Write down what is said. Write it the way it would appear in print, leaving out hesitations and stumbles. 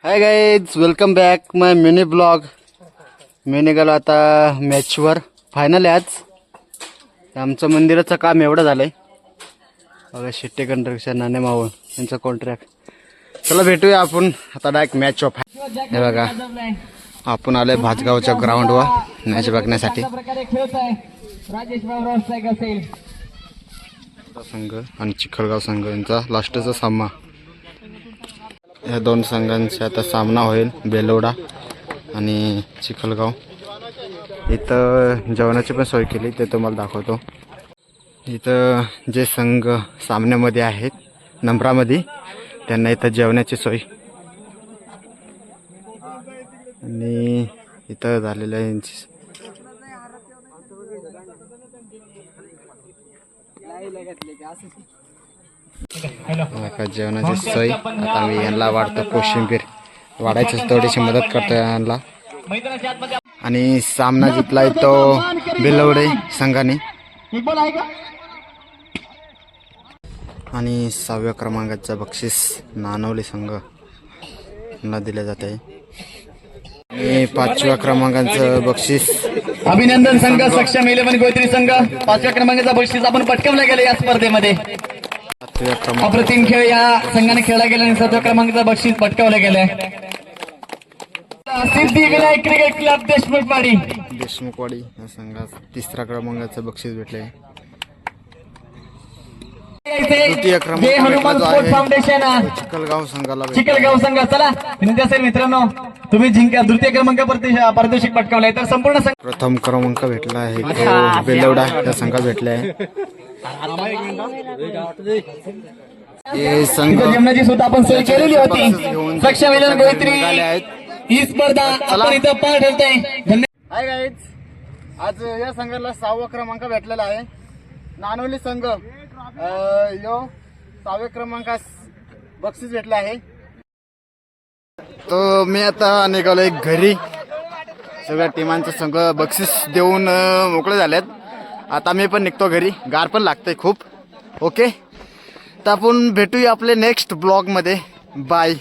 Hi guys, welcome back माय mini blog. मी निघालो आता मॅचवर. Final आहे आज. आमचं मंदिराचं काम एवढं झालंय बघा. शेट्टी कंट्रक्शन, नाणे मावळ यांचं कॉन्ट्रॅक्ट. चला भेटूया आपण आता डायरेक्ट मॅच ऑफ. हे बघा, आपण आलोय भाजगावच्या ग्राउंडवर मॅच बघण्यासाठी. संघ आणि चिखलगाव संघ यांचा लास्टचा सामना. या दोन संघांचा आता सामना होईल, बेलोडा आणि चिखलगाव. इथं जेवणाची पण सोय केली, ते तुम्हाला दाखवतो. इथं जे संघ सामन्यामध्ये आहेत नंबरामध्ये, त्यांना इथं जेवणाची सोय आणि इथं झालेलं आहे यांची जेवणाची सोय. आता मी यांना वाढतो कोशिंबीर वाढायची, थोडीशी मदत करतो यांना. आणि सामना जिंकलाय तो बेलवडे संघाने. आणि 6व्या क्रमांकाचं बक्षीस नानवली संघ यांना दिले जात आहे. आणि 5व्या क्रमांकाचं बक्षीस अभिनंदन संघ सक्षम 11 गोत्री संघ. 5व्या क्रमांकाचा बक्षीस आपण पटकावलं गेलं या स्पर्धेमध्ये. अप्रतिम खेळ या संघाने खेळला गेला आणि 7व्या क्रमांकाचं बक्षीस पटकावलं गेलंय. सिद्धिविनायक क्रिकेट क्लब देशमुखवाडी या संघास 3ऱ्या क्रमांकाचं बक्षीस भेटले. तृतीय क्रमांक फाउंडेशन चिखलगाव संघाला. चिखलगाव संघ. चला विनंती असेल मित्रांनो, तुम्ही जिंका. तृतीय क्रमांक पारितोषिक पटकावलाय. तर संपूर्ण संघ प्रथम क्रमांक भेटला आहे तो बेलवडा या संघात भेटला आहे. हे संघ जेवणाची सुद्धा आपण सोय केलेली होती. सक्षम 11 गोत्री ही स्पर्धा आपण इथं पार ठरतोय. हाय गाईज, आज या संघाला 6वा क्रमांक भेटलेला आहे. नानवली संघ यो 6व्या क्रमांकास बक्षीस भेटला आहे. तो मी आता निघालोय घरी. सगळ्या टीमांचा संघ बक्षीस देऊन मोकळे झालेत. आता मी पण निघतो घरी, गार पण लागतंय खूप. ओके, तर आपण भेटूया आपले नेक्स्ट ब्लॉगमध्ये. बाय.